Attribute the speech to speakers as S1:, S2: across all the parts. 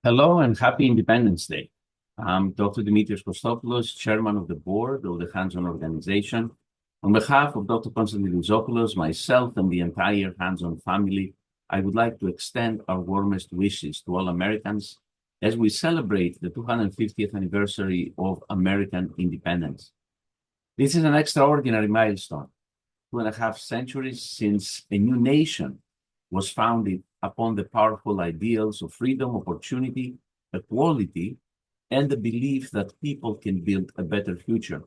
S1: Hello and happy Independence Day. I'm Dr. Dimitrios Kostopoulos, chairman of the board of the Hands-On organization. On behalf of Dr. Konstantinopoulos, myself, and the entire Hands-On family, I would like to extend our warmest wishes to all Americans as we celebrate the 250th anniversary of American independence. This is an extraordinary milestone, 2.5 centuries since a new nation was founded upon the powerful ideals of freedom, opportunity, equality, and the belief that people can build a better future.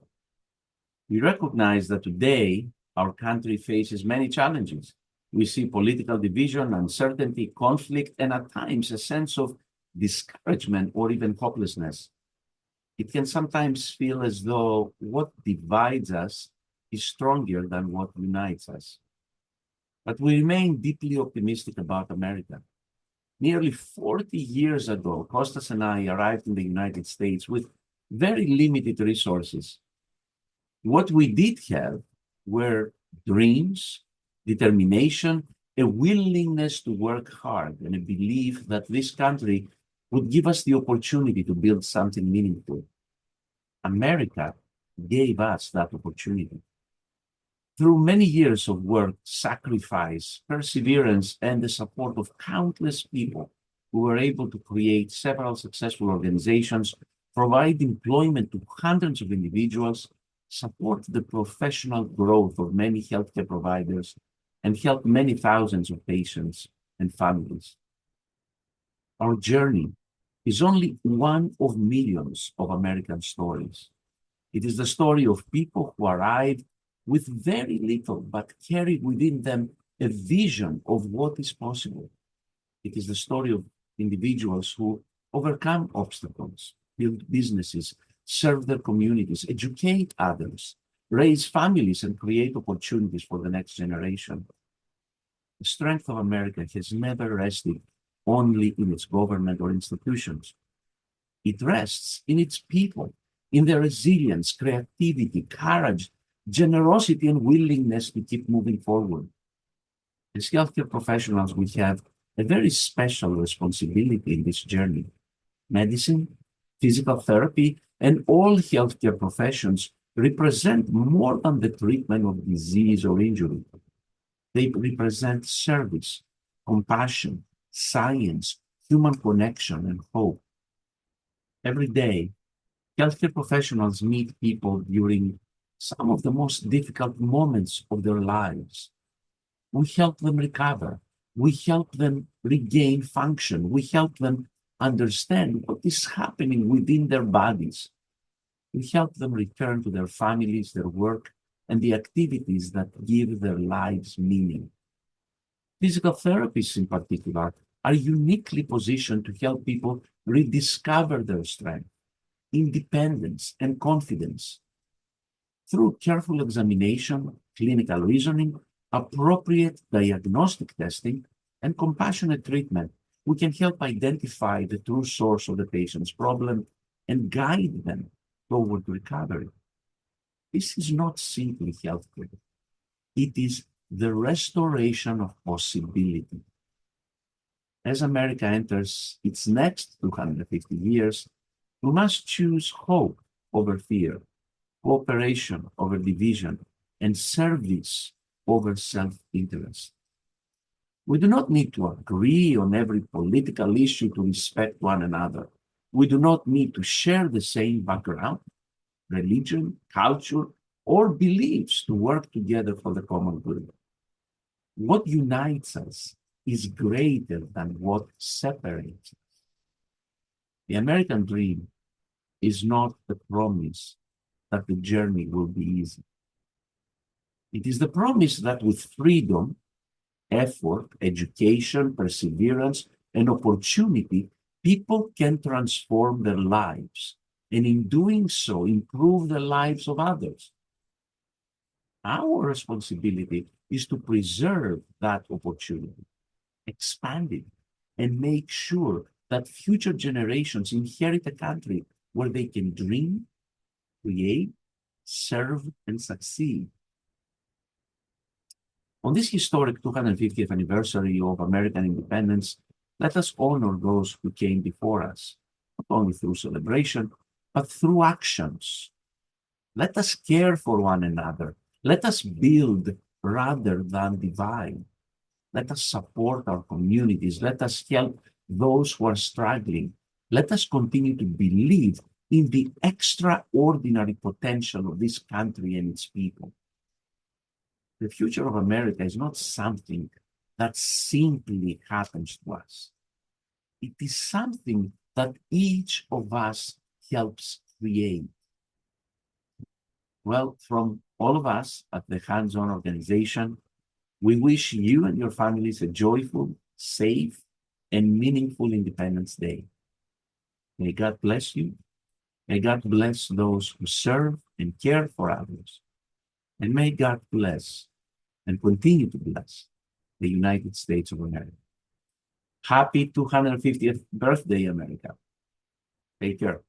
S1: We recognize that today our country faces many challenges. We see political division, uncertainty, conflict, and at times a sense of discouragement or even hopelessness. It can sometimes feel as though what divides us is stronger than what unites us. But we remain deeply optimistic about America. Nearly 40 years ago, Costas and I arrived in the United States with very limited resources. What we did have were dreams, determination, a willingness to work hard, and a belief that this country would give us the opportunity to build something meaningful. America gave us that opportunity. Through many years of work, sacrifice, perseverance, and the support of countless people, we were able to create several successful organizations, provide employment to hundreds of individuals, support the professional growth of many healthcare providers, and help many thousands of patients and families. Our journey is only one of millions of American stories. It is the story of people who arrived with very little, but carry within them a vision of what is possible. It is the story of individuals who overcome obstacles, build businesses, serve their communities, educate others, raise families, and create opportunities for the next generation. The strength of America has never rested only in its government or institutions. It rests in its people, in their resilience, creativity, courage, generosity, and willingness to keep moving forward. As healthcare professionals, we have a very special responsibility in this journey. Medicine, physical therapy, and all healthcare professions represent more than the treatment of disease or injury. They represent service, compassion, science, human connection, and hope. Every day, healthcare professionals meet people during some of the most difficult moments of their lives. We help them recover. We help them regain function. We help them understand what is happening within their bodies. We help them return to their families, their work, and the activities that give their lives meaning. Physical therapists, in particular, are uniquely positioned to help people rediscover their strength, independence, and confidence. Through careful examination, clinical reasoning, appropriate diagnostic testing, and compassionate treatment, we can help identify the true source of the patient's problem and guide them toward recovery. This is not simply healthcare. It is the restoration of possibility. As America enters its next 250 years, we must choose hope over fear, cooperation over division, and service over self-interest. We do not need to agree on every political issue to respect one another. We do not need to share the same background, religion, culture, or beliefs to work together for the common good. What unites us is greater than what separates us. The American dream is not the promise that the journey will be easy. It is the promise that with freedom, effort, education, perseverance, and opportunity, people can transform their lives, and in doing so, improve the lives of others. Our responsibility is to preserve that opportunity, expand it, and make sure that future generations inherit a country where they can dream, create, serve, and succeed. On this historic 250th anniversary of American independence, Let us honor those who came before us, not only through celebration, but through actions. Let us care for one another. Let us build rather than divide. Let us support our communities. Let us help those who are struggling. Let us continue to believe in the extraordinary potential of this country and its people. The future of America is not something that simply happens to us. It is something that each of us helps create. Well, from all of us at the Hands-On organization, we wish you and your families a joyful, safe, and meaningful Independence Day. May God bless you. May God bless those who serve and care for others. And may God bless and continue to bless the United States of America. Happy 250th birthday, America. Take care.